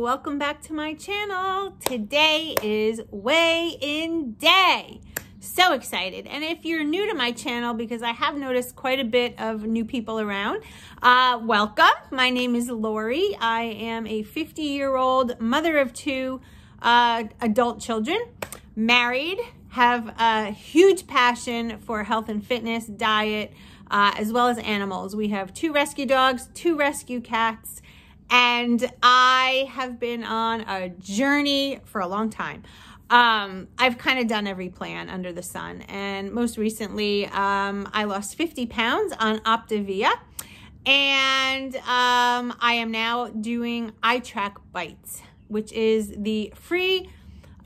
welcome back to my channel. Today is weigh-in day. So excited. And if you're new to my channel, because I have noticed quite a bit of new people around, welcome. My name is Lori. I am a 50-year-old mother of two adult children, married, have a huge passion for health and fitness, diet, as well as animals. We have 2 rescue dogs, 2 rescue cats, and I have been on a journey for a long time. I've kind of done every plan under the sun, and most recently, I lost 50 pounds on Optavia, and I am now doing Itrackbites, which is the free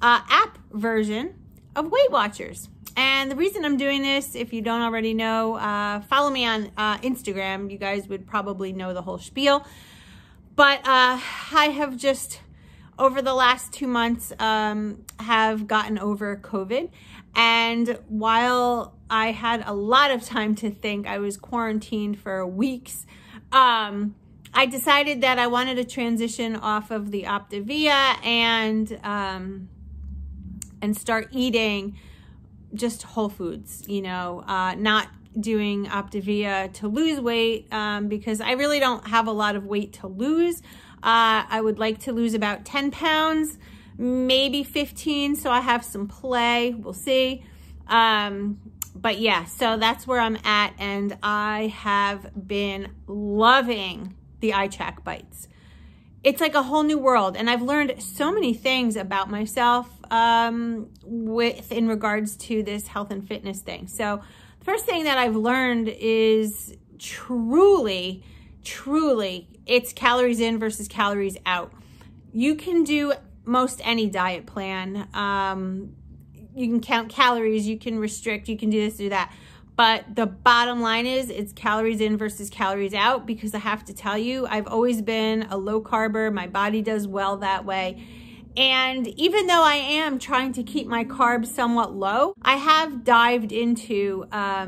app version of Weight Watchers. And the reason I'm doing this, if you don't already know, follow me on Instagram. You guys would probably know the whole spiel. But I have just, over the last 2 months, have gotten over COVID. And while I had a lot of time to think, I was quarantined for weeks, I decided that I wanted to transition off of the Optavia and start eating just whole foods, you know, not doing Optavia to lose weight because I really don't have a lot of weight to lose. I would like to lose about 10 pounds, maybe 15, so I have some play, we'll see. But yeah, so that's where I'm at, and I have been loving the Itrackbites. It's like a whole new world, and I've learned so many things about myself in regards to this health and fitness thing. So the first thing that I've learned is truly, it's calories in versus calories out. You can do most any diet plan. You can count calories, you can restrict, you can do this, do that. But the bottom line is it's calories in versus calories out, because I have to tell you, I've always been a low carber. My body does well that way. And even though I am trying to keep my carbs somewhat low, I have dived into a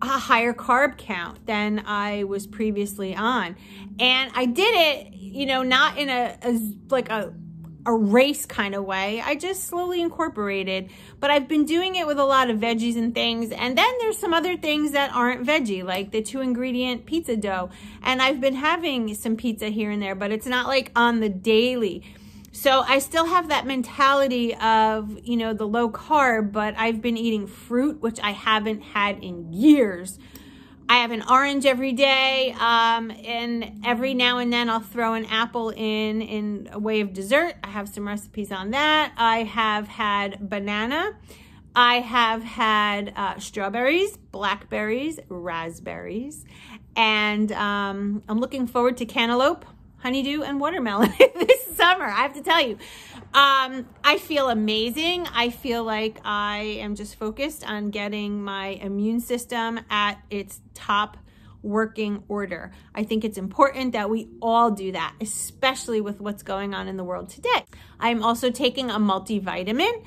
higher carb count than I was previously on. And I did it, you know, not in a race kind of way. I just slowly incorporated, but I've been doing it with a lot of veggies and things. And then there's some other things that aren't veggie, like the 2-ingredient pizza dough. And I've been having some pizza here and there, but it's not like on the daily. So I still have that mentality of, you know, the low carb, but I've been eating fruit, which I haven't had in years. I have an orange every day, and every now and then I'll throw an apple in a way of dessert. I have some recipes on that. I have had banana. I have had strawberries, blackberries, raspberries, and I'm looking forward to cantaloupe, honeydew, and watermelon this summer. I have to tell you, I feel amazing. I feel like I am just focused on getting my immune system at its top working order. I think it's important that we all do that, especially with what's going on in the world today. I'm also taking a multivitamin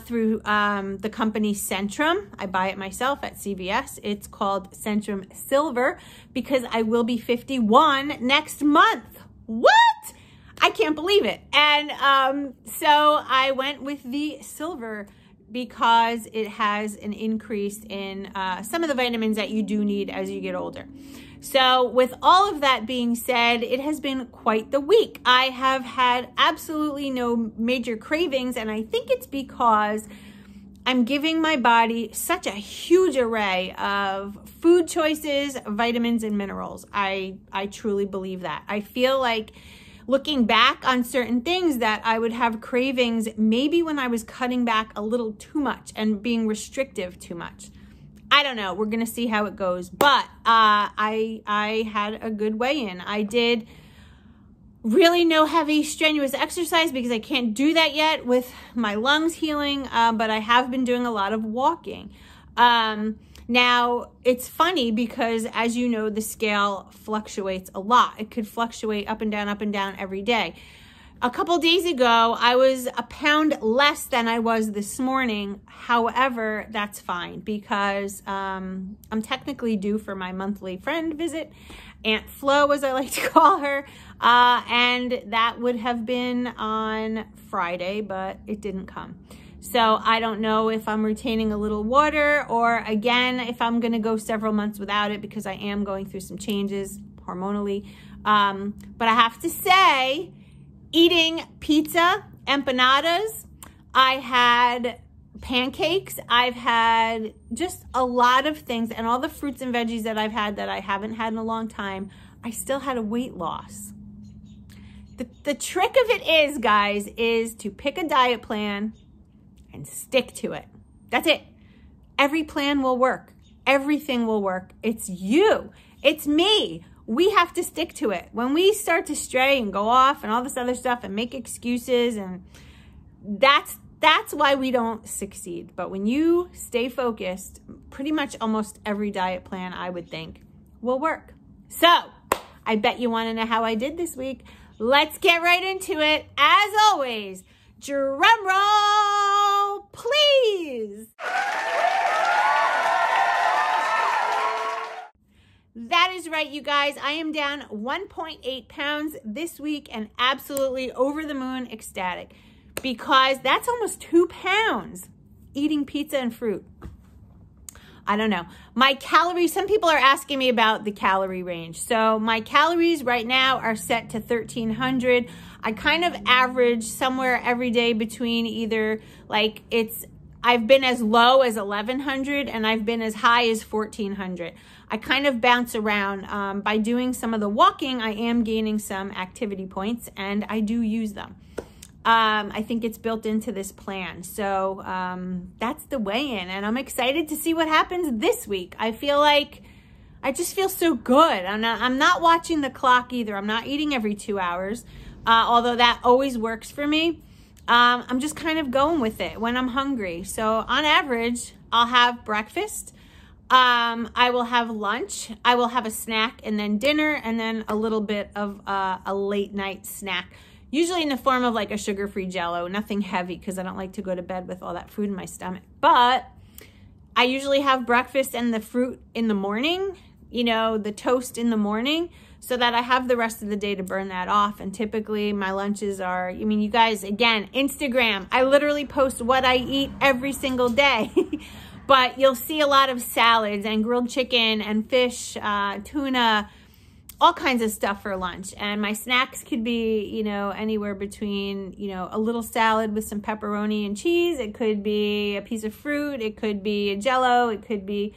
through the company Centrum. I buy it myself at CVS. It's called Centrum Silver because I will be 51 next month. What? I can't believe it. And so I went with the silver because it has an increase in some of the vitamins that you do need as you get older. So with all of that being said, it has been quite the week. I have had absolutely no major cravings, and I think it's because I'm giving my body such a huge array of food choices, vitamins, and minerals. I truly believe that. I feel like looking back on certain things that I would have cravings maybe when I was cutting back a little too much and being restrictive too much. I don't know. We're going to see how it goes. But I had a good weigh-in. I did really no heavy strenuous exercise because I can't do that yet with my lungs healing, but I have been doing a lot of walking. Now, it's funny because, as you know, the scale fluctuates a lot. It could fluctuate up and down every day. A couple days ago, I was a pound less than I was this morning. However, that's fine because I'm technically due for my monthly friend visit, Aunt Flo, as I like to call her, and that would have been on Friday, but it didn't come. So I don't know if I'm retaining a little water or, again, if I'm going to go several months without it because I am going through some changes hormonally. But I have to say, eating pizza, empanadas, I had pancakes, I've had just a lot of things, and all the fruits and veggies that I've had that I haven't had in a long time, I still had a weight loss. The trick of it is, guys, is to pick a diet plan and stick to it. That's it. Every plan will work. Everything will work. It's you. It's me. We have to stick to it. When we start to stray and go off and all this other stuff and make excuses, and that's why we don't succeed. But when you stay focused, pretty much almost every diet plan, I would think, will work. So I bet you want to know how I did this week. Let's get right into it. As always, drum roll, please. That is right, you guys. I am down 1.8 pounds this week and absolutely over the moon ecstatic because that's almost 2 pounds eating pizza and fruit. I don't know. My calories, some people are asking me about the calorie range. So my calories right now are set to 1,300. I kind of average somewhere every day between either I've been as low as 1,100 and I've been as high as 1,400. I kind of bounce around. By doing some of the walking, I am gaining some activity points and I do use them. I think it's built into this plan. So that's the weigh-in, and I'm excited to see what happens this week. I just feel so good. I'm not watching the clock either. I'm not eating every 2 hours, although that always works for me. I'm just kind of going with it when I'm hungry. So on average, I'll have breakfast. I will have lunch. I will have a snack and then dinner and then a little bit of a late night snack. Usually in the form of like a sugar-free Jell-O, nothing heavy because I don't like to go to bed with all that food in my stomach. But I usually have breakfast and the fruit in the morning, you know, the toast in the morning, so that I have the rest of the day to burn that off. And typically my lunches are, I mean, you guys, again, Instagram, I literally post what I eat every single day. But you'll see a lot of salads and grilled chicken and fish, tuna, all kinds of stuff for lunch. And my snacks could be, you know, anywhere between, you know, a little salad with some pepperoni and cheese. It could be a piece of fruit. It could be a Jell-O. It could be,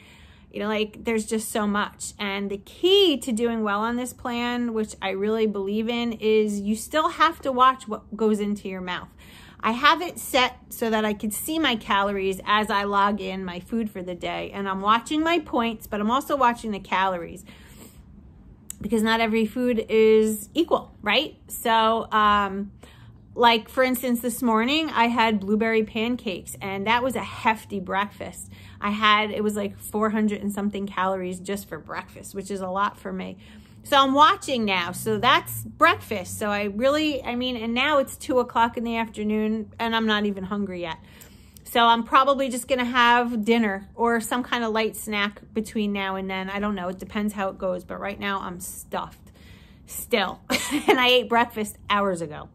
you know, like there's just so much. And the key to doing well on this plan, which I really believe in, is you still have to watch what goes into your mouth. I have it set so that I could see my calories as I log in my food for the day. And I'm watching my points, but I'm also watching the calories, because not every food is equal, right? So, like for instance, this morning I had blueberry pancakes and that was a hefty breakfast. It was like 400 and something calories just for breakfast, which is a lot for me. So I'm watching now. So that's breakfast. So and now it's 2 o'clock in the afternoon and I'm not even hungry yet. So I'm probably just going to have dinner or some kind of light snack between now and then. I don't know. It depends how it goes. But right now I'm stuffed still. And I ate breakfast hours ago.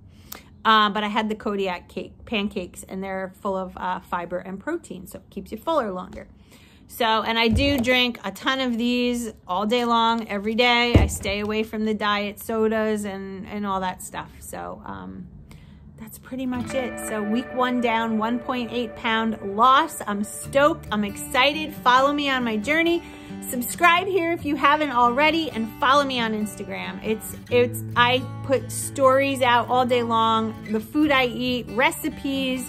But I had the Kodiak pancakes, and they're full of fiber and protein. So it keeps you fuller longer. So, and I do drink a ton of these all day long, every day. I stay away from the diet sodas and all that stuff. So, that's pretty much it. So week 1 down, 1.8 pound loss. I'm stoked. I'm excited. Follow me on my journey. Subscribe here if you haven't already, and follow me on Instagram. I put stories out all day long, the food I eat, recipes,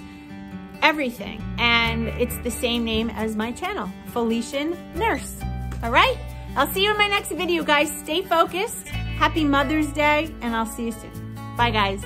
everything. And it's the same name as my channel, Feliciannurse. All right? I'll see you in my next video, guys. Stay focused. Happy Mother's Day, and I'll see you soon. Bye, guys.